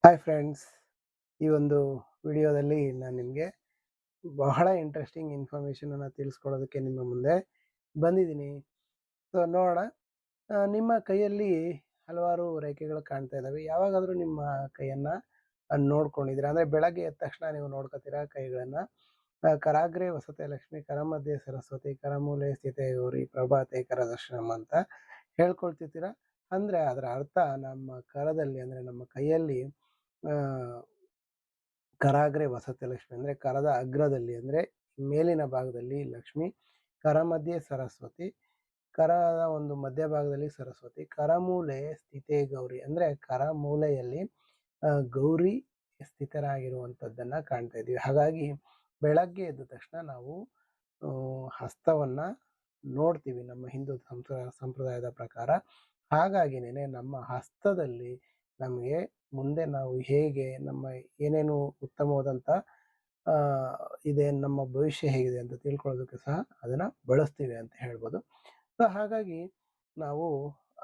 Hi friends, ಈ ಒಂದು ವಿಡಿಯೋದಲ್ಲಿ ನಾನು ನಿಮಗೆ ಬಹಳ ಇಂಟ್ರೆಸ್ಟಿಂಗ್ ಇನ್ಫಾರ್ಮೇಷನನ್ನು ತಿಳಿಸ್ಕೊಡೋದಕ್ಕೆ ನಿಮ್ಮ ಮುಂದೆ ಬಂದಿದ್ದೀನಿ. ಸೊ ನೋಡೋಣ, ನಿಮ್ಮ ಕೈಯಲ್ಲಿ ಹಲವಾರು ರೇಖೆಗಳು ಕಾಣ್ತಾ ಇದ್ದಾವೆ. ಯಾವಾಗಾದರೂ ನಿಮ್ಮ ಕೈಯನ್ನು ನೋಡ್ಕೊಂಡಿದ್ದೀರಾ? ಅಂದರೆ ಬೆಳಗ್ಗೆ ಎದ್ದ ತಕ್ಷಣ ನೀವು ನೋಡ್ಕೊತೀರಾ ಕೈಗಳನ್ನು. ಕರಾಗ್ರೆ ವಸತೆ ಲಕ್ಷ್ಮಿ, ಕರಮಧ್ಯೆ ಸರಸ್ವತಿ, ಕರಮೂಲೆ ಸ್ಥಿತೆ ಗೌರಿ, ಪ್ರಭಾತೆ ಕರದರ್ಶನಂ ಅಂತ ಹೇಳ್ಕೊಳ್ತಿರ್ತೀರಾ. ಅಂದರೆ ಅದರ ಅರ್ಥ ನಮ್ಮ ಕರದಲ್ಲಿ, ಅಂದರೆ ನಮ್ಮ ಕೈಯಲ್ಲಿ ಆ ಕರಾಗ್ರೆ ವಸತೆ ಲಕ್ಷ್ಮಿ ಅಂದರೆ ಕರದ ಅಗ್ರದಲ್ಲಿ, ಅಂದರೆ ಮೇಲಿನ ಭಾಗದಲ್ಲಿ ಲಕ್ಷ್ಮಿ, ಕರ ಮಧ್ಯೆ ಸರಸ್ವತಿ, ಕರದ ಒಂದು ಮಧ್ಯಭಾಗದಲ್ಲಿ ಸರಸ್ವತಿ, ಕರಮೂಲೆ ಸ್ಥಿತೇ ಗೌರಿ ಅಂದರೆ ಕರ ಮೂಲೆಯಲ್ಲಿ ಗೌರಿ ಸ್ಥಿತರಾಗಿರುವಂಥದ್ದನ್ನ ಕಾಣ್ತಾ ಇದ್ದೀವಿ. ಹಾಗಾಗಿ ಬೆಳಗ್ಗೆ ಎದ್ದ ತಕ್ಷಣ ನಾವು ಹಸ್ತವನ್ನ ನೋಡ್ತೀವಿ ನಮ್ಮ ಹಿಂದೂ ಸಂಪ್ರದಾಯದ ಪ್ರಕಾರ. ಹಾಗಾಗಿನೇ ನಮ್ಮ ಹಸ್ತದಲ್ಲಿ ನಮಗೆ ಮುಂದೆ ನಾವು ಹೇಗೆ ನಮ್ಮ ಏನೇನು ಉತ್ತಮವಾದಂಥ ಇದೆ, ನಮ್ಮ ಭವಿಷ್ಯ ಹೇಗಿದೆ ಅಂತ ತಿಳ್ಕೊಳ್ಳೋದಕ್ಕೆ ಸಹ ಅದನ್ನು ಬಳಸ್ತೀವಿ ಅಂತ ಹೇಳ್ಬೋದು. ಸೊ ಹಾಗಾಗಿ ನಾವು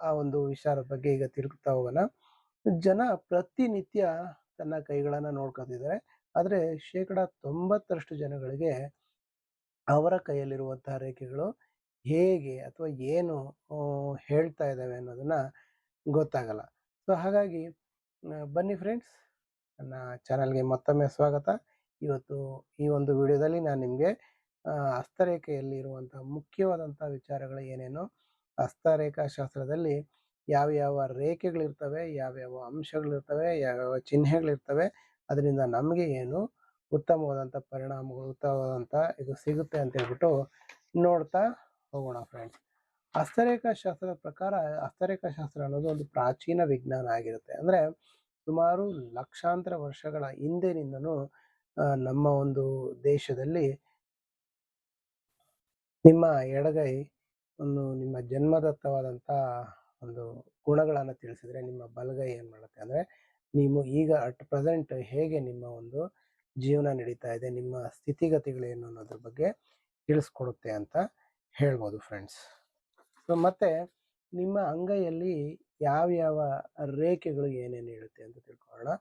ಆ ಒಂದು ವಿಚಾರದ ಬಗ್ಗೆ ಈಗ ತಿಳ್ಕೊತಾ ಹೋಗೋಣ. ಜನ ಪ್ರತಿನಿತ್ಯ ತನ್ನ ಕೈಗಳನ್ನು ನೋಡ್ಕೊತಿದ್ದಾರೆ, ಆದರೆ 90% ಜನಗಳಿಗೆ ಅವರ ಕೈಯಲ್ಲಿರುವಂತಹ ರೇಖೆಗಳು ಹೇಗೆ ಅಥವಾ ಏನು ಹೇಳ್ತಾ ಇದ್ದಾವೆ ಅನ್ನೋದನ್ನ ಗೊತ್ತಾಗಲ್ಲ. ಸೊ ಹಾಗಾಗಿ ಬನ್ನಿ ಫ್ರೆಂಡ್ಸ್, ನನ್ನ ಚಾನಲ್ಗೆ ಮತ್ತೊಮ್ಮೆ ಸ್ವಾಗತ. ಇವತ್ತು ಈ ಒಂದು ವಿಡಿಯೋದಲ್ಲಿ ನಾನು ನಿಮಗೆ ಹಸ್ತರೇಖೆಯಲ್ಲಿ ಇರುವಂತಹ ಮುಖ್ಯವಾದಂಥ ವಿಚಾರಗಳು ಏನೇನು, ಹಸ್ತರೇಖಾಶಾಸ್ತ್ರದಲ್ಲಿ ಯಾವ್ಯಾವ ರೇಖೆಗಳಿರ್ತವೆ, ಯಾವ್ಯಾವ ಅಂಶಗಳಿರ್ತವೆ, ಯಾವ್ಯಾವ ಚಿಹ್ನೆಗಳಿರ್ತವೆ, ಅದರಿಂದ ನಮಗೆ ಏನು ಉತ್ತಮವಾದಂಥ ಪರಿಣಾಮಗಳು, ಉತ್ತಮವಾದಂಥ ಇದು ಸಿಗುತ್ತೆ ಅಂತ ಹೇಳ್ಬಿಟ್ಟು ನೋಡ್ತಾ ಹೋಗೋಣ ಫ್ರೆಂಡ್ಸ್. ಹಸ್ತರೇಖಾಶಾಸ್ತ್ರದ ಪ್ರಕಾರ ಹಸ್ತರೇಖಾಶಾಸ್ತ್ರ ಅನ್ನೋದು ಒಂದು ಪ್ರಾಚೀನ ವಿಜ್ಞಾನ ಆಗಿರುತ್ತೆ. ಅಂದರೆ ಸುಮಾರು ಲಕ್ಷಾಂತರ ವರ್ಷಗಳ ಹಿಂದಿನಿಂದನೂ ನಮ್ಮ ಒಂದು ದೇಶದಲ್ಲಿ ನಿಮ್ಮ ಎಡಗೈ ಒಂದು ನಿಮ್ಮ ಜನ್ಮದತ್ತವಾದಂಥ ಒಂದು ಗುಣಗಳನ್ನು ತಿಳಿಸಿದ್ರೆ, ನಿಮ್ಮ ಬಲಗೈ ಏನು ಮಾಡುತ್ತೆ ಅಂದರೆ ನೀವು ಈಗ ಅಟ್ ಪ್ರೆಸೆಂಟ್ ಹೇಗೆ ನಿಮ್ಮ ಒಂದು ಜೀವನ ನಡೀತಾ ಇದೆ, ನಿಮ್ಮ ಸ್ಥಿತಿಗತಿಗಳೇನು ಅನ್ನೋದ್ರ ಬಗ್ಗೆ ತಿಳಿಸ್ಕೊಡುತ್ತೆ ಅಂತ ಹೇಳ್ಬೋದು ಫ್ರೆಂಡ್ಸ್. ಸೊ ಮತ್ತೆ ನಿಮ್ಮ ಅಂಗೈಯಲ್ಲಿ ಯಾವ್ಯಾವ ರೇಖೆಗಳು ಏನೇನು ಹೇಳುತ್ತೆ ಅಂತ ತಿಳ್ಕೊಳ್ಳೋಣ.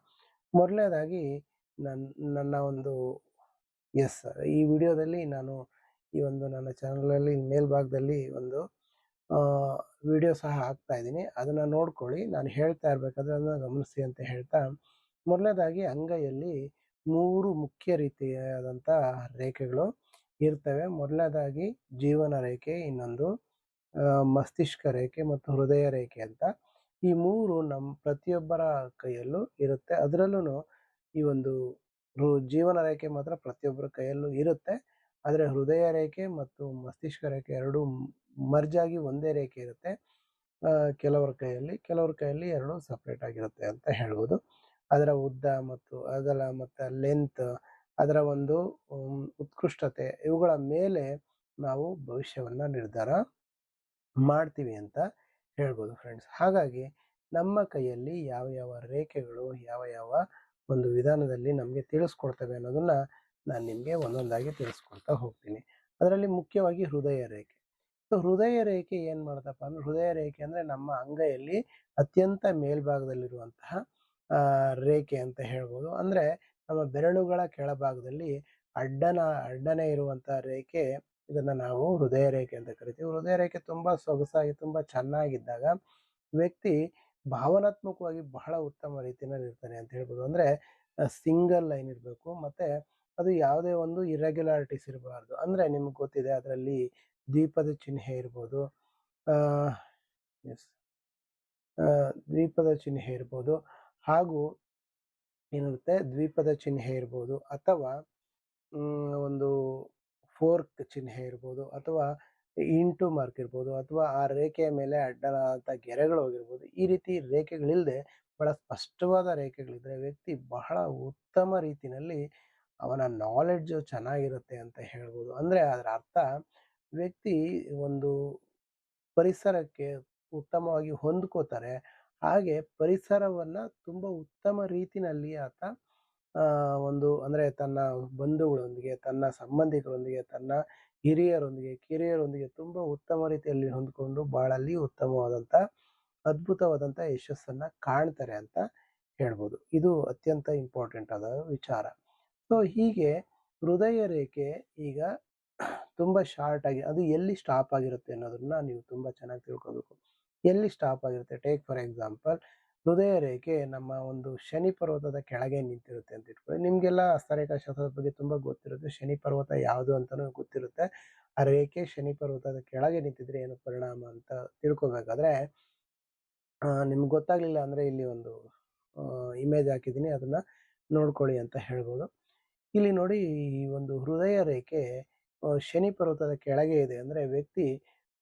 ಮೊದಲನೇದಾಗಿ ನನ್ನ ಒಂದು ಈ ವಿಡಿಯೋದಲ್ಲಿ ನಾನು ಈ ಒಂದು ನನ್ನ ಚಾನಲಲ್ಲಿ ಮೇಲ್ಭಾಗದಲ್ಲಿ ಒಂದು ವಿಡಿಯೋ ಸಹ ಹಾಕ್ತಾ ಇದ್ದೀನಿ, ಅದನ್ನು ನೋಡ್ಕೊಳ್ಳಿ. ನಾನು ಹೇಳ್ತಾ ಇರಬೇಕಾದ್ರೆ ಅದನ್ನು ಗಮನಿಸಿ ಅಂತ ಹೇಳ್ತಾ, ಮೊದಲನೇದಾಗಿ ಅಂಗೈಯಲ್ಲಿ 3 ಮುಖ್ಯ ರೀತಿಯಾದಂಥ ರೇಖೆಗಳು ಇರ್ತವೆ. ಮೊದಲನೇದಾಗಿ ಜೀವನ ರೇಖೆ, ಇನ್ನೊಂದು ಮಸ್ತಿಷ್ಕ ರೇಖೆ ಮತ್ತು ಹೃದಯ ರೇಖೆ ಅಂತ. ಈ 3 ನಮ್ಮ ಪ್ರತಿಯೊಬ್ಬರ ಕೈಯಲ್ಲೂ ಇರುತ್ತೆ. ಅದರಲ್ಲೂ ಈ ಒಂದು ಜೀವನ ರೇಖೆ ಮಾತ್ರ ಪ್ರತಿಯೊಬ್ಬರ ಕೈಯಲ್ಲೂ ಇರುತ್ತೆ. ಆದರೆ ಹೃದಯ ರೇಖೆ ಮತ್ತು ಮಸ್ತಿಷ್ಕ ರೇಖೆ ಎರಡು ಮರ್ಜ್ ಆಗಿ ಒಂದೇ ರೇಖೆ ಇರುತ್ತೆ ಕೆಲವರ ಕೈಯಲ್ಲಿ ಎರಡು ಸಪ್ರೇಟ್ ಆಗಿರುತ್ತೆ ಅಂತ ಹೇಳ್ಬೋದು. ಅದರ ಉದ್ದ ಮತ್ತು ಅಗಲ ಮತ್ತು ಲೆಂತ್, ಅದರ ಒಂದು ಉತ್ಕೃಷ್ಟತೆ, ಇವುಗಳ ಮೇಲೆ ನಾವು ಭವಿಷ್ಯವನ್ನು ನಿರ್ಧಾರ ಮಾಡ್ತೀವಿ ಅಂತ ಹೇಳ್ಬೋದು ಫ್ರೆಂಡ್ಸ್. ಹಾಗಾಗಿ ನಮ್ಮ ಕೈಯಲ್ಲಿ ಯಾವ ಯಾವ ರೇಖೆಗಳು ಯಾವ ಯಾವ ಒಂದು ವಿಧಾನದಲ್ಲಿ ನಮಗೆ ತಿಳಿಸ್ಕೊಡ್ತವೆ ಅನ್ನೋದನ್ನ ನಾನು ನಿಮಗೆ ಒಂದೊಂದಾಗಿ ತಿಳಿಸ್ಕೊಡ್ತಾ ಹೋಗ್ತೀನಿ. ಅದರಲ್ಲಿ ಮುಖ್ಯವಾಗಿ ಹೃದಯ ರೇಖೆ. ಸೊ ಹೃದಯ ರೇಖೆ ಏನು ಮಾಡುತ್ತಪ್ಪ ಅಂದ್ರೆ, ಹೃದಯ ರೇಖೆ ಅಂದರೆ ನಮ್ಮ ಅಂಗೈಯಲ್ಲಿ ಅತ್ಯಂತ ಮೇಲ್ಭಾಗದಲ್ಲಿರುವಂತಹ ರೇಖೆ ಅಂತ ಹೇಳ್ಬೋದು. ಅಂದರೆ ನಮ್ಮ ಬೆರಳುಗಳ ಕೆಳಭಾಗದಲ್ಲಿ ಅಡ್ಡನೆ ಇರುವಂತಹ ರೇಖೆ, ಇದನ್ನ ನಾವು ಹೃದಯ ರೇಖೆ ಅಂತ ಕರಿತೀವಿ. ಹೃದಯ ರೇಖೆ ತುಂಬಾ ಸೊಗಸಾಗಿ ತುಂಬಾ ಚೆನ್ನಾಗಿದ್ದಾಗ ವ್ಯಕ್ತಿ ಭಾವನಾತ್ಮಕವಾಗಿ ಬಹಳ ಉತ್ತಮ ರೀತಿಯಲ್ಲಿ ಇರ್ತಾನೆ ಅಂತ ಹೇಳ್ಬೋದು. ಅಂದರೆ ಸಿಂಗಲ್ ಲೈನ್ ಇರಬೇಕು, ಮತ್ತೆ ಅದು ಯಾವುದೇ ಒಂದು ಇರ್ರೆಗ್ಯುಲಾರಿಟೀಸ್ ಇರಬಾರ್ದು. ಅಂದರೆ ನಿಮ್ಗೆ ಗೊತ್ತಿದೆ, ಅದರಲ್ಲಿ ದ್ವೀಪದ ಚಿಹ್ನೆ ಇರ್ಬೋದು, ಎಸ್ ದ್ವೀಪದ ಚಿಹ್ನೆ ಇರ್ಬೋದು, ಹಾಗೂ ಏನಿರುತ್ತೆ ದ್ವೀಪದ ಚಿಹ್ನೆ ಇರ್ಬೋದು, ಅಥವಾ ಒಂದು ಫೋರ್ಕ್ ಚಿಹ್ನೆ ಇರ್ಬೋದು, ಅಥವಾ ಇಂಟು ಮಾರ್ಕ್ ಇರ್ಬೋದು, ಅಥವಾ ಆ ರೇಖೆಯ ಮೇಲೆ ಅಡ್ಡಲಾದಂಥ ಗೆರೆಗಳು ಹೋಗಿರ್ಬೋದು. ಈ ರೀತಿ ರೇಖೆಗಳಿಲ್ಲದೆ ಬಹಳ ಸ್ಪಷ್ಟವಾದ ರೇಖೆಗಳಿದ್ರೆ ವ್ಯಕ್ತಿ ಬಹಳ ಉತ್ತಮ ರೀತಿಯಲ್ಲಿ ಅವನ ನಾಲೆಡ್ಜು ಚೆನ್ನಾಗಿರುತ್ತೆ ಅಂತ ಹೇಳ್ಬೋದು. ಅಂದರೆ ಅದರ ಅರ್ಥ ವ್ಯಕ್ತಿ ಒಂದು ಪರಿಸರಕ್ಕೆ ಉತ್ತಮವಾಗಿ ಹೊಂದ್ಕೋತಾರೆ. ಹಾಗೆ ಪರಿಸರವನ್ನ ತುಂಬ ಉತ್ತಮ ರೀತಿನಲ್ಲಿ ಆತ ಒಂದು ಅಂದರೆ ತನ್ನ ಬಂಧುಗಳೊಂದಿಗೆ, ತನ್ನ ಸಂಬಂಧಿಕರೊಂದಿಗೆ, ತನ್ನ ಕಿರಿಯರೊಂದಿಗೆ ತುಂಬ ಉತ್ತಮ ರೀತಿಯಲ್ಲಿ ಹೊಂದ್ಕೊಂಡು ಬಾಳಲ್ಲಿ ಉತ್ತಮವಾದಂಥ ಅದ್ಭುತವಾದಂಥ ಯಶಸ್ಸನ್ನು ಕಾಣ್ತಾರೆ ಅಂತ ಹೇಳ್ಬೋದು. ಇದು ಅತ್ಯಂತ ಇಂಪಾರ್ಟೆಂಟ್ ಆದ ವಿಚಾರ. ಸೊ ಹೀಗೆ ಹೃದಯ ರೇಖೆ ಈಗ ತುಂಬ ಶಾರ್ಟ್ ಆಗಿ ಅದು ಎಲ್ಲಿ ಸ್ಟಾಪ್ ಆಗಿರುತ್ತೆ ಅನ್ನೋದನ್ನ ನೀವು ತುಂಬ ಚೆನ್ನಾಗಿ ತಿಳ್ಕೋಬೇಕು. ಎಲ್ಲಿ ಸ್ಟಾಪ್ ಆಗಿರುತ್ತೆ, ಟೇಕ್ ಫಾರ್ ಎಕ್ಸಾಂಪಲ್ ಹೃದಯ ರೇಖೆ ನಮ್ಮ ಒಂದು ಶನಿ ಪರ್ವತದ ಕೆಳಗೆ ನಿಂತಿರುತ್ತೆ ಅಂತ ಇಟ್ಕೊಳ್ಳಿ. ನಿಮಗೆಲ್ಲ ಹಸ್ತರೇಖಾಶಾಸ್ತ್ರದ ಬಗ್ಗೆ ತುಂಬ ಗೊತ್ತಿರುತ್ತೆ. ಶನಿ ಪರ್ವತ ಯಾವುದು ಅಂತಲೂ ಗೊತ್ತಿರುತ್ತೆ. ಆ ರೇಖೆ ಶನಿ ಪರ್ವತದ ಕೆಳಗೆ ನಿಂತಿದ್ರೆ ಏನು ಪರಿಣಾಮ ಅಂತ ತಿಳ್ಕೊಬೇಕಾದ್ರೆ ನಿಮ್ಗೆ ಗೊತ್ತಾಗ್ಲಿಲ್ಲ ಅಂದರೆ ಇಲ್ಲಿ ಒಂದು ಇಮೇಜ್ ಹಾಕಿದ್ದೀನಿ, ಅದನ್ನ ನೋಡ್ಕೊಳ್ಳಿ ಅಂತ ಹೇಳ್ಬೋದು. ಇಲ್ಲಿ ನೋಡಿ, ಈ ಒಂದು ಹೃದಯ ರೇಖೆ ಶನಿ ಪರ್ವತದ ಕೆಳಗೆ ಇದೆ ಅಂದರೆ ವ್ಯಕ್ತಿ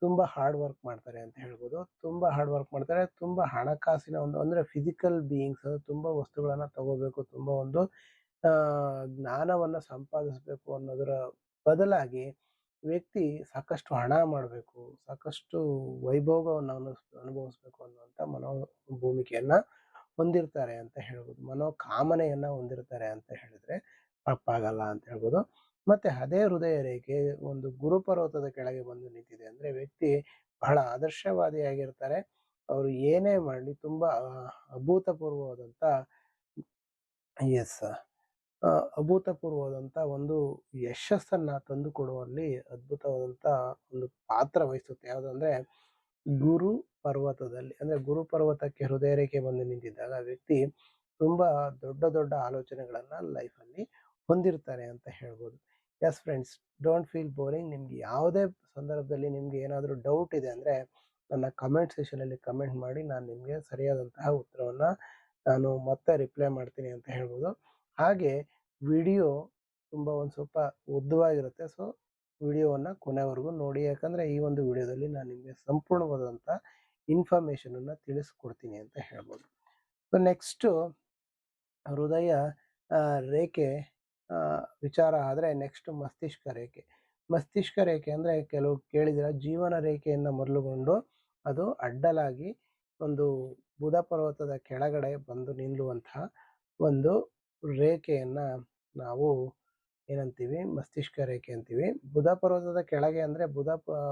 ತುಂಬ ಹಾರ್ಡ್ ವರ್ಕ್ ಮಾಡ್ತಾರೆ ಅಂತ ಹೇಳ್ಬೋದು. ತುಂಬ ಹಾರ್ಡ್ ವರ್ಕ್ ಮಾಡ್ತಾರೆ, ತುಂಬ ಹಣಕಾಸಿನ ಒಂದು ಅಂದರೆ ಫಿಸಿಕಲ್ ಬೀಯಿಂಗ್ಸ್, ತುಂಬ ವಸ್ತುಗಳನ್ನು ತಗೋಬೇಕು, ತುಂಬ ಒಂದು ಜ್ಞಾನವನ್ನು ಸಂಪಾದಿಸಬೇಕು ಅನ್ನೋದರ ಬದಲಾಗಿ ವ್ಯಕ್ತಿ ಸಾಕಷ್ಟು ಹಣ ಮಾಡಬೇಕು, ಸಾಕಷ್ಟು ವೈಭೋಗವನ್ನು ಅನುಭವಿಸ್ಬೇಕು ಅನ್ನುವಂಥ ಮನೋಭೂಮಿಕೆಯನ್ನು ಹೊಂದಿರ್ತಾರೆ ಅಂತ ಹೇಳ್ಬೋದು. ಮನೋಕಾಮನೆಯನ್ನು ಹೊಂದಿರ್ತಾರೆ ಅಂತ ಹೇಳಿದ್ರೆ ತಪ್ಪಾಗಲ್ಲ ಅಂತ ಹೇಳ್ಬೋದು. ಮತ್ತೆ ಅದೇ ಹೃದಯ ರೇಖೆ ಒಂದು ಗುರುಪರ್ವತದ ಕೆಳಗೆ ಬಂದು ನಿಂತಿದೆ ಅಂದ್ರೆ ವ್ಯಕ್ತಿ ಬಹಳ ಆದರ್ಶವಾದಿಯಾಗಿರ್ತಾರೆ. ಅವರು ಏನೇ ಮಾಡಲಿ ತುಂಬಾ ಅಭೂತಪೂರ್ವವಾದಂತ ಎಸ್ ಅಭೂತಪೂರ್ವವಾದಂತ ಒಂದು ಯಶಸ್ಸನ್ನ ತಂದು ಕೊಡುವಲ್ಲಿ ಅದ್ಭುತವಾದಂತ ಒಂದು ಪಾತ್ರ ವಹಿಸುತ್ತೆ. ಯಾವುದಂದ್ರೆ ಗುರು ಪರ್ವತದಲ್ಲಿ, ಅಂದ್ರೆ ಗುರು ಪರ್ವತಕ್ಕೆ ಹೃದಯ ರೇಖೆ ಬಂದು ನಿಂತಿದ್ದಾಗ ವ್ಯಕ್ತಿ ತುಂಬಾ ದೊಡ್ಡ ದೊಡ್ಡ ಆಲೋಚನೆಗಳನ್ನ ಲೈಫಲ್ಲಿ ಹೊಂದಿರ್ತಾರೆ ಅಂತ ಹೇಳ್ಬೋದು. S friends, don't feel boring. ನಿಮ್ಗೆ ಯಾವುದೇ ಸಂದರ್ಭದಲ್ಲಿ ನಿಮ್ಗೆ ಏನಾದರೂ ಡೌಟ್ ಇದೆ ಅಂದರೆ ನನ್ನ ಕಮೆಂಟ್ ಸೆಷನಲ್ಲಿ ಕಮೆಂಟ್ ಮಾಡಿ, ನಾನು ನಿಮಗೆ ಸರಿಯಾದಂತಹ ಉತ್ತರವನ್ನು ನಾನು ಮತ್ತೆ ರಿಪ್ಲೈ ಮಾಡ್ತೀನಿ ಅಂತ ಹೇಳ್ಬೋದು. ಹಾಗೆ ವಿಡಿಯೋ ತುಂಬ ಒಂದು ಸ್ವಲ್ಪ ಉದ್ದವಾಗಿರುತ್ತೆ, ಸೊ ವಿಡಿಯೋವನ್ನು ಕೊನೆವರೆಗೂ ನೋಡಿ. ಯಾಕಂದರೆ ಈ ಒಂದು ವಿಡಿಯೋದಲ್ಲಿ ನಾನು ನಿಮಗೆ ಸಂಪೂರ್ಣವಾದಂಥ ಇನ್ಫಾರ್ಮೇಷನನ್ನು ತಿಳಿಸ್ಕೊಡ್ತೀನಿ ಅಂತ ಹೇಳ್ಬೋದು. ಸೊ ನೆಕ್ಸ್ಟು ಹೃದಯ ರೇಖೆ ವಿಚಾರ ಆದರೆ ನೆಕ್ಸ್ಟ್ ಮಸ್ತಿಷ್ಕ ರೇಖೆ. ಮಸ್ತಿಷ್ಕ ರೇಖೆ ಅಂದರೆ ಕೆಲವು ಕೇಳಿದಿರ, ಜೀವನ ರೇಖೆಯಿಂದ ಮೊದಲುಗೊಂಡು ಅದು ಅಡ್ಡಲಾಗಿ ಒಂದು ಬುಧ ಪರ್ವತದ ಕೆಳಗಡೆ ಬಂದು ನಿಲ್ಲುವಂತಹ ಒಂದು ರೇಖೆಯನ್ನು ನಾವು ಏನಂತೀವಿ, ಮಸ್ತಿಷ್ಕ ರೇಖೆ ಅಂತೀವಿ. ಬುಧ ಪರ್ವತದ ಕೆಳಗೆ ಅಂದರೆ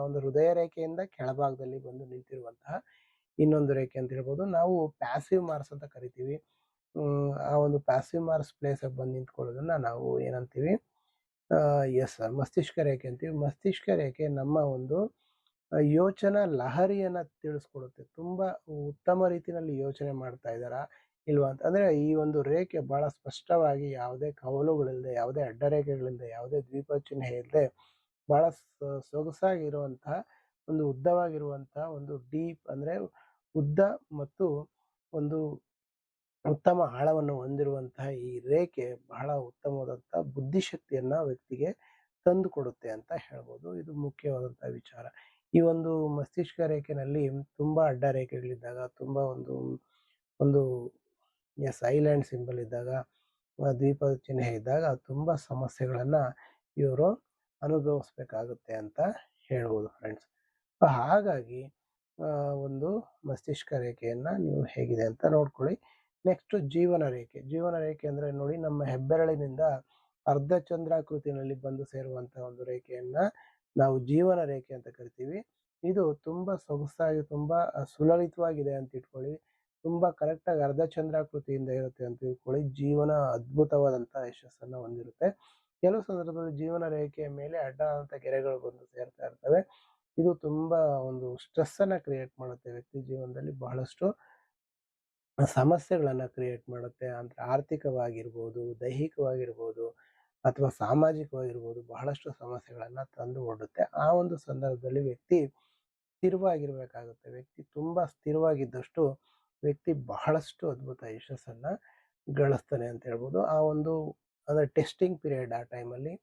ಒಂದು ಹೃದಯ ರೇಖೆಯಿಂದ ಕೆಳಭಾಗದಲ್ಲಿ ಬಂದು ನಿಂತಿರುವಂತಹ ಇನ್ನೊಂದು ರೇಖೆ ಅಂತ ಹೇಳ್ಬೋದು. ನಾವು ಪ್ಯಾಸಿವ್ ಮಾರ್ಸ್ ಅಂತ ಕರಿತೀವಿ. ಆ ಒಂದು ಪ್ಯಾಸಿವ್ ಮಾರ್ಸ್ ಪ್ಲೇಸ್ ಬಂದು ನಿಂತ್ಕೊಳ್ಳೋದನ್ನ ನಾವು ಏನಂತೀವಿ, ಎಸ್ ಮಸ್ತಿಷ್ಕ ರೇಖೆ ಅಂತೀವಿ. ಮಸ್ತಿಷ್ಕ ರೇಖೆ ನಮ್ಮ ಒಂದು ಯೋಚನಾ ಲಹರಿಯನ್ನ ತಿಳಿಸ್ಕೊಡುತ್ತೆ. ತುಂಬಾ ಉತ್ತಮ ರೀತಿಯಲ್ಲಿ ಯೋಚನೆ ಮಾಡ್ತಾ ಇದ್ದಾರಾ ಇಲ್ವಾ ಅಂತ. ಅಂದ್ರೆ ಈ ಒಂದು ರೇಖೆ ಬಹಳ ಸ್ಪಷ್ಟವಾಗಿ ಯಾವುದೇ ಕವಲುಗಳಿಲ್ಲದೆ, ಯಾವುದೇ ಅಡ್ಡರೇಖೆಗಳಿಲ್ಲದೆ, ಯಾವುದೇ ದ್ವೀಪ ಚಿಹ್ನೆ ಇಲ್ಲದೆ ಬಹಳ ಸೊಗಸಾಗಿರುವಂತಹ ಒಂದು ಉದ್ದವಾಗಿರುವಂತಹ ಒಂದು ಡೀಪ್ ಅಂದ್ರೆ ಉದ್ದ ಮತ್ತು ಒಂದು ಉತ್ತಮ ಆಳವನ್ನು ಹೊಂದಿರುವಂತಹ ಈ ರೇಖೆ ಬಹಳ ಉತ್ತಮವಾದಂತಹ ಬುದ್ಧಿಶಕ್ತಿಯನ್ನ ವ್ಯಕ್ತಿಗೆ ತಂದು ಕೊಡುತ್ತೆ ಅಂತ ಹೇಳ್ಬೋದು. ಇದು ಮುಖ್ಯವಾದಂತಹ ವಿಚಾರ. ಈ ಒಂದು ಮಸ್ತಿಷ್ಕ ರೇಖೆನಲ್ಲಿ ತುಂಬಾ ಅಡ್ಡ ರೇಖೆಗಳಿದ್ದಾಗ, ತುಂಬಾ ಒಂದು ಒಂದು ಸೈಲೆಂಟ್ ಸಿಂಬಲ್ ಇದ್ದಾಗ, ದ್ವೀಪದ ಚಿಹ್ನೆ ಇದ್ದಾಗ ತುಂಬಾ ಸಮಸ್ಯೆಗಳನ್ನ ಇವರು ಅನುಭವಿಸ್ಬೇಕಾಗುತ್ತೆ ಅಂತ ಹೇಳ್ಬೋದು ಫ್ರೆಂಡ್ಸ್. ಹಾಗಾಗಿ ಒಂದು ಮಸ್ತಿಷ್ಕ ರೇಖೆಯನ್ನ ನೀವು ಹೇಗಿದೆ ಅಂತ ನೋಡ್ಕೊಳ್ಳಿ. ನೆಕ್ಸ್ಟ್ ಜೀವನ ರೇಖೆ. ಜೀವನ ರೇಖೆ ಅಂದ್ರೆ ನೋಡಿ, ನಮ್ಮ ಹೆಬ್ಬೆರಳಿನಿಂದ ಅರ್ಧ ಚಂದ್ರಾಕೃತಿನಲ್ಲಿ ಬಂದು ಸೇರುವಂತಹ ಒಂದು ರೇಖೆಯನ್ನ ನಾವು ಜೀವನ ರೇಖೆ ಅಂತ ಕರಿತೀವಿ. ಇದು ತುಂಬಾ ಸೊಗಸಾಗಿ, ತುಂಬಾ ಸುಲಲಿತವಾಗಿದೆ ಅಂತ ಇಟ್ಕೊಳ್ಳಿ. ತುಂಬಾ ಕರೆಕ್ಟಾಗಿ ಅರ್ಧ ಚಂದ್ರಾಕೃತಿಯಿಂದ ಇರುತ್ತೆ ಅಂತ ತಿಳ್ಕೊಳ್ಳಿ. ಜೀವನ ಅದ್ಭುತವಾದಂತಹ ಯಶಸ್ಸನ್ನ ಹೊಂದಿರುತ್ತೆ. ಕೆಲವು ಸಂದರ್ಭದಲ್ಲಿ ಜೀವನ ರೇಖೆಯ ಮೇಲೆ ಅಡ್ಡಾದಂತ ಗೆರೆಗಳು ಬಂದು ಸೇರ್ತಾ ಇರ್ತವೆ. ಇದು ತುಂಬಾ ಒಂದು ಸ್ಟ್ರೆಸ್ ಅನ್ನ ಕ್ರಿಯೇಟ್ ಮಾಡುತ್ತೆ. ವ್ಯಕ್ತಿ ಜೀವನದಲ್ಲಿ ಬಹಳಷ್ಟು ಸಮಸ್ಯೆಗಳನ್ನ ಕ್ರಿಯೇಟ್ ಮಾಡುತ್ತೆ. ಅಂದ್ರೆ ಆರ್ಥಿಕವಾಗಿರ್ಬೋದು, ದೈಹಿಕವಾಗಿರ್ಬೋದು ಅಥವಾ ಸಾಮಾಜಿಕವಾಗಿರ್ಬೋದು, ಬಹಳಷ್ಟು ಸಮಸ್ಯೆಗಳನ್ನ ತಂದು ಒಡ್ಡುತ್ತೆ. ಆ ಒಂದು ಸಂದರ್ಭದಲ್ಲಿ ವ್ಯಕ್ತಿ ಸ್ಥಿರವಾಗಿರ್ಬೇಕಾಗುತ್ತೆ. ವ್ಯಕ್ತಿ ತುಂಬಾ ಸ್ಥಿರವಾಗಿದ್ದಷ್ಟು ವ್ಯಕ್ತಿ ಬಹಳಷ್ಟು ಅದ್ಭುತ ಯಶಸ್ಸನ್ನ ಗಳಿಸ್ತಾನೆ ಅಂತ ಹೇಳ್ಬೋದು. ಆ ಒಂದು ಅಂದ್ರೆ ಟೆಸ್ಟಿಂಗ್ ಪೀರಿಯಡ್, ಆ ಟೈಮಲ್ಲಿ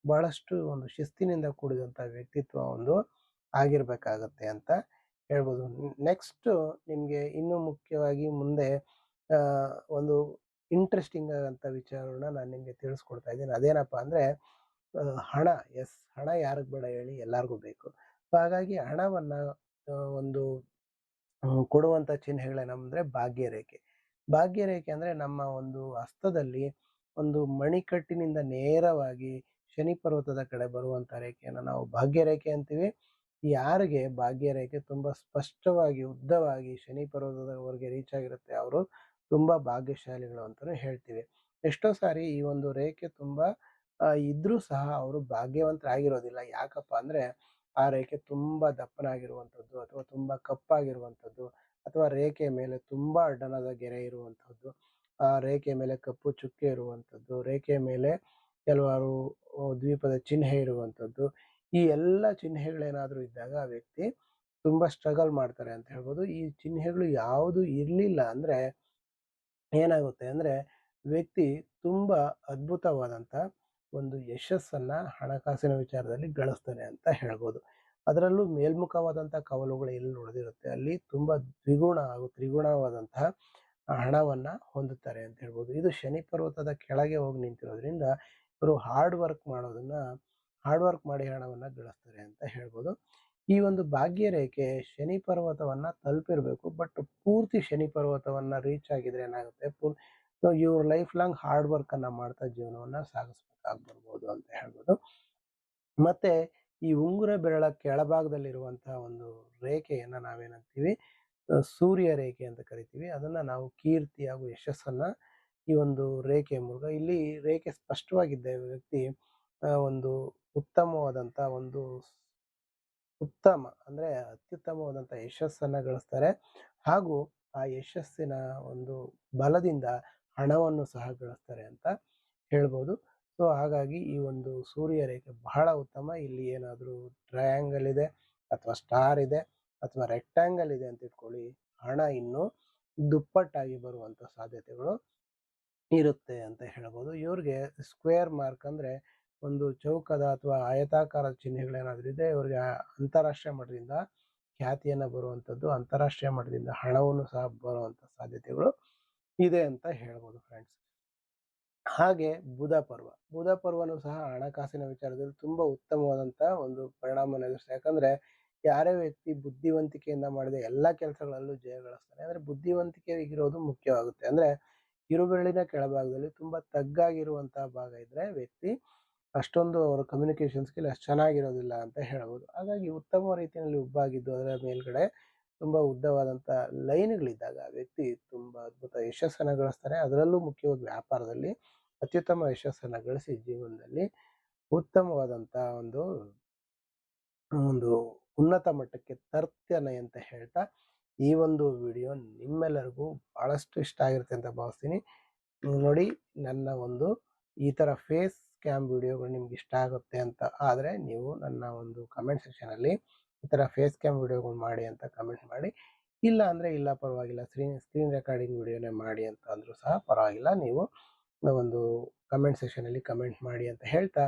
ಬಹಳಷ್ಟು ಒಂದು ಶಿಸ್ತಿನಿಂದ ಕೂಡಿದಂತ ವ್ಯಕ್ತಿತ್ವ ಒಂದು ಆಗಿರ್ಬೇಕಾಗತ್ತೆ ಅಂತ ಹೇಳ್ಬೋದು. ನೆಕ್ಸ್ಟ್ ನಿಮ್ಗೆ ಇನ್ನೂ ಮುಖ್ಯವಾಗಿ ಮುಂದೆ ಒಂದು ಇಂಟ್ರೆಸ್ಟಿಂಗ್ ಆದಂತ ವಿಚಾರವನ್ನ ನಾನು ನಿಮ್ಗೆ ತಿಳಿಸ್ಕೊಡ್ತಾ ಇದ್ದೀನಿ. ಅದೇನಪ್ಪಾ ಅಂದ್ರೆ ಹಣ. ಎಸ್, ಹಣ ಯಾರಿಗ್ ಬೇಡ ಹೇಳಿ, ಎಲ್ಲಾರ್ಗೂ ಬೇಕು. ಹಾಗಾಗಿ ಹಣವನ್ನ ಒಂದು ಕೊಡುವಂತ ಚಿಹ್ನೆಗಳೇನಂದ್ರೆ ಭಾಗ್ಯರೇಖೆ. ಭಾಗ್ಯರೇಖೆ ಅಂದ್ರೆ ನಮ್ಮ ಒಂದು ಹಸ್ತದಲ್ಲಿ ಒಂದು ಮಣಿಕಟ್ಟಿನಿಂದ ನೇರವಾಗಿ ಶನಿ ಪರ್ವತದ ಕಡೆ ಬರುವಂತ ರೇಖೆಯನ್ನು ನಾವು ಭಾಗ್ಯರೇಖೆ ಅಂತೀವಿ. ಯಾರಿಗೆ ಭಾಗ್ಯರೇಖೆ ತುಂಬಾ ಸ್ಪಷ್ಟವಾಗಿ ಉದ್ದವಾಗಿ ಶನಿ ಪರ್ವತದವರೆಗೆ ರೀಚ್ ಆಗಿರುತ್ತೆ, ಅವರು ತುಂಬಾ ಭಾಗ್ಯಶಾಲಿಗಳು ಅಂತಾನೂ ಹೇಳ್ತೀವಿ. ಎಷ್ಟೋ ಸಾರಿ ಈ ಒಂದು ರೇಖೆ ತುಂಬಾ ಇದ್ರೂ ಸಹ ಅವರು ಭಾಗ್ಯವಂತರಾಗಿರೋದಿಲ್ಲ. ಯಾಕಪ್ಪ ಅಂದ್ರೆ ಆ ರೇಖೆ ತುಂಬಾ ದಪ್ಪನಾಗಿರುವಂಥದ್ದು ಅಥವಾ ತುಂಬಾ ಕಪ್ಪಾಗಿರುವಂಥದ್ದು ಅಥವಾ ರೇಖೆಯ ಮೇಲೆ ತುಂಬಾ ಅಡ್ಡಲಾದ ಗೆರೆ ಇರುವಂಥದ್ದು, ಆ ರೇಖೆಯ ಮೇಲೆ ಕಪ್ಪು ಚುಕ್ಕೆ ಇರುವಂಥದ್ದು, ರೇಖೆಯ ಮೇಲೆ ಕೆಲವಾರು ದ್ವೀಪದ ಚಿಹ್ನೆ ಇರುವಂಥದ್ದು. ಈ ಎಲ್ಲ ಚಿಹ್ನೆಗಳೇನಾದ್ರೂ ಇದ್ದಾಗ ಆ ವ್ಯಕ್ತಿ ತುಂಬಾ ಸ್ಟ್ರಗಲ್ ಮಾಡ್ತಾರೆ ಅಂತ ಹೇಳ್ಬೋದು. ಈ ಚಿಹ್ನೆಗಳು ಯಾವುದು ಇರ್ಲಿಲ್ಲ ಅಂದ್ರೆ ಏನಾಗುತ್ತೆ ಅಂದ್ರೆ ವ್ಯಕ್ತಿ ತುಂಬಾ ಅದ್ಭುತವಾದಂತ ಒಂದು ಯಶಸ್ಸನ್ನ ಹಣಕಾಸಿನ ವಿಚಾರದಲ್ಲಿ ಗಳಿಸ್ತಾನೆ ಅಂತ ಹೇಳ್ಬೋದು. ಅದರಲ್ಲೂ ಮೇಲ್ಮುಖವಾದಂಥ ಕವಲುಗಳು ಎಲ್ಲಿ ಉಳಿದಿರುತ್ತೆ ಅಲ್ಲಿ ತುಂಬಾ ದ್ವಿಗುಣ ಹಾಗೂ ತ್ರಿಗುಣವಾದಂತಹ ಹಣವನ್ನ ಹೊಂದುತ್ತಾರೆ ಅಂತ ಹೇಳ್ಬೋದು. ಇದು ಶನಿ ಪರ್ವತದ ಕೆಳಗೆ ಹೋಗಿ ನಿಂತಿರೋದ್ರಿಂದ ಇವರು ಹಾರ್ಡ್ ವರ್ಕ್ ಮಾಡಿ ಹಣವನ್ನ ಗಳಿಸ್ತಾರೆ ಅಂತ ಹೇಳ್ಬೋದು. ಈ ಒಂದು ಭಾಗ್ಯ ರೇಖೆ ಶನಿ ಪರ್ವತವನ್ನ ತಲುಪಿರ್ಬೇಕು. ಬಟ್ ಪೂರ್ತಿ ಶನಿ ಪರ್ವತವನ್ನ ರೀಚ್ ಆಗಿದ್ರೆ ಏನಾಗುತ್ತೆ, ಇವ್ರ ಲೈಫ್ ಲಾಂಗ್ ಹಾರ್ಡ್ ವರ್ಕ್ ಅನ್ನ ಮಾಡ್ತಾ ಜೀವನವನ್ನ ಸಾಗಿಸ್ಬೇಕಾಗಿ ಬರ್ಬೋದು ಅಂತ ಹೇಳ್ಬೋದು. ಮತ್ತೆ ಈ ಉಂಗುರ ಬೆರಳ ಕೆಳಭಾಗದಲ್ಲಿರುವಂತಹ ಒಂದು ರೇಖೆಯನ್ನ ನಾವೇನಂತೀವಿ, ಸೂರ್ಯ ರೇಖೆ ಅಂತ ಕರಿತೀವಿ. ಅದನ್ನ ನಾವು ಕೀರ್ತಿ ಹಾಗೂ ಯಶಸ್ಸನ್ನ ಈ ಒಂದು ರೇಖೆಯ ಮೂಲಕ, ಇಲ್ಲಿ ರೇಖೆ ಸ್ಪಷ್ಟವಾಗಿದ್ದ ವ್ಯಕ್ತಿ ಒಂದು ಉತ್ತಮವಾದಂತ ಒಂದು ಅಂದ್ರೆ ಅತ್ಯುತ್ತಮವಾದಂತ ಯಶಸ್ಸನ್ನ ಗಳಿಸ್ತಾರೆ. ಹಾಗೂ ಆ ಯಶಸ್ಸಿನ ಒಂದು ಬಲದಿಂದ ಹಣವನ್ನು ಸಹ ಗಳಿಸ್ತಾರೆ ಅಂತ ಹೇಳ್ಬೋದು. ಸೊ ಹಾಗಾಗಿ ಈ ಒಂದು ಸೂರ್ಯ ರೇಖೆ ಬಹಳ ಉತ್ತಮ. ಇಲ್ಲಿ ಏನಾದರೂ ಟ್ರಯಾಂಗಲ್ ಇದೆ ಅಥವಾ ಸ್ಟಾರ್ ಇದೆ ಅಥವಾ ರೆಕ್ಟಾಂಗಲ್ ಇದೆ ಅಂತ ಇಟ್ಕೊಳ್ಳಿ, ಹಣ ಇನ್ನೂ ದುಪ್ಪಟ್ಟಾಗಿ ಬರುವಂತ ಸಾಧ್ಯತೆಗಳು ಇರುತ್ತೆ ಅಂತ ಹೇಳ್ಬೋದು. ಇವ್ರಿಗೆ ಸ್ಕ್ವೇರ್ ಮಾರ್ಕ್ ಅಂದ್ರೆ ಒಂದು ಚೌಕದ ಅಥವಾ ಆಯತಾಕಾರದ ಚಿಹ್ನೆಗಳೇನಾದ್ರೂ ಇದೆ, ಇವ್ರಿಗೆ ಅಂತಾರಾಷ್ಟ್ರೀಯ ಮಟ್ಟದಿಂದ ಖ್ಯಾತಿಯನ್ನ ಬರುವಂಥದ್ದು, ಅಂತಾರಾಷ್ಟ್ರೀಯ ಮಟ್ಟದಿಂದ ಹಣವನ್ನು ಸಹ ಬರುವಂತ ಸಾಧ್ಯತೆಗಳು ಇದೆ ಅಂತ ಹೇಳ್ಬೋದು ಫ್ರೆಂಡ್ಸ್. ಹಾಗೆ ಬುಧ ಪರ್ವನು ಸಹ ಹಣಕಾಸಿನ ವಿಚಾರದಲ್ಲಿ ತುಂಬಾ ಉತ್ತಮವಾದಂತ ಒಂದು ಪರಿಣಾಮವನ್ನು ಎದುರಿಸ್ತದೆ. ಯಾಕಂದ್ರೆ ಯಾರೇ ವ್ಯಕ್ತಿ ಬುದ್ಧಿವಂತಿಕೆಯಿಂದ ಮಾಡಿದ ಎಲ್ಲಾ ಕೆಲಸಗಳಲ್ಲೂ ಜಯ ಗಳಿಸ್ತಾನೆ. ಅಂದ್ರೆ ಬುದ್ಧಿವಂತಿಕೆ ಇರೋದು ಮುಖ್ಯವಾಗುತ್ತೆ. ಅಂದ್ರೆ ಕಿರುಬೆರಳಿನ ಕೆಳಭಾಗದಲ್ಲಿ ತುಂಬಾ ತಗ್ಗಾಗಿರುವಂತಹ ಭಾಗ ಇದ್ರೆ ವ್ಯಕ್ತಿ ಅಷ್ಟೊಂದು ಅವರ ಕಮ್ಯುನಿಕೇಶನ್ ಸ್ಕಿಲ್ ಅಷ್ಟು ಚೆನ್ನಾಗಿರೋದಿಲ್ಲ ಅಂತ ಹೇಳ್ಬೋದು. ಹಾಗಾಗಿ ಉತ್ತಮ ರೀತಿಯಲ್ಲಿ ಉಬ್ಬಾಗಿದ್ದು ಅದರ ಮೇಲ್ಗಡೆ ತುಂಬಾ ಉದ್ದವಾದಂತ ಲೈನ್ಗಳಿದ್ದಾಗ ವ್ಯಕ್ತಿ ತುಂಬಾ ಅದ್ಭುತ ಯಶಸ್ಸನ್ನ ಗಳಿಸ್ತಾರೆ. ಅದರಲ್ಲೂ ಮುಖ್ಯವಾಗಿ ವ್ಯಾಪಾರದಲ್ಲಿ ಅತ್ಯುತ್ತಮ ಯಶಸ್ಸನ್ನ ಗಳಿಸಿ ಜೀವನದಲ್ಲಿ ಉತ್ತಮವಾದಂತ ಒಂದು ಒಂದು ಉನ್ನತ ಮಟ್ಟಕ್ಕೆ ತರ್ತಾನೆ ಅಂತ ಹೇಳ್ತಾ ಈ ಒಂದು ವಿಡಿಯೋ ನಿಮ್ಮೆಲ್ಲರಿಗೂ ಬಹಳಷ್ಟು ಇಷ್ಟ ಆಗಿರುತ್ತೆ ಅಂತ ಭಾವಿಸ್ತೀನಿ. ನೋಡಿ, ನನ್ನ ಒಂದು ಈ ತರ ಫೇಸ್ ಕ್ಯಾಮ್ ವಿಡಿಯೋಗಳು ನಿಮ್ಗೆ ಇಷ್ಟ ಆಗುತ್ತೆ ಅಂತ ಆದ್ರೆ ನೀವು ನನ್ನ ಒಂದು ಕಮೆಂಟ್ ಸೆಕ್ಷನ್ ಅಲ್ಲಿ ಈ ತರ ಫೇಸ್ ಕ್ಯಾಮ್ ವಿಡಿಯೋಗಳು ಮಾಡಿ ಅಂತ ಕಮೆಂಟ್ ಮಾಡಿ. ಇಲ್ಲ ಅಂದ್ರೆ ಇಲ್ಲ ಪರವಾಗಿಲ್ಲ, ಸ್ಕ್ರೀನ್ ರೆಕಾರ್ಡಿಂಗ್ ವಿಡಿಯೋನೇ ಮಾಡಿ ಅಂತ ಅಂದ್ರೂ ಸಹ ಪರವಾಗಿಲ್ಲ, ನೀವು ಒಂದು ಕಮೆಂಟ್ ಸೆಕ್ಷನ್ ಅಲ್ಲಿ ಕಮೆಂಟ್ ಮಾಡಿ ಅಂತ ಹೇಳ್ತಾ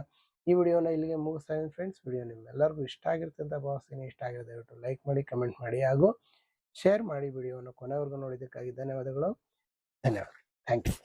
ಈ ವಿಡಿಯೋನ ಇಲ್ಲಿಗೆ ಮುಗಿಸ್ತಾ ಇದ್ದೀನಿ ಫ್ರೆಂಡ್ಸ್. ವಿಡಿಯೋ ನಿಮ್ಮೆಲ್ಲರಿಗೂ ಇಷ್ಟ ಆಗಿರುತ್ತೆ ಅಂತ ಭಾವಿಸ್ತೀನಿ. ಇಷ್ಟ ಆಗಿರೋ ದಯವಿಟ್ಟು ಲೈಕ್ ಮಾಡಿ, ಕಮೆಂಟ್ ಮಾಡಿ ಹಾಗೂ ಶೇರ್ ಮಾಡಿ. ವಿಡಿಯೋವನ್ನು ಕೊನೆವರೆಗೂ ನೋಡಿದ್ದಕ್ಕಾಗಿ ಧನ್ಯವಾದಗಳು. Thank you.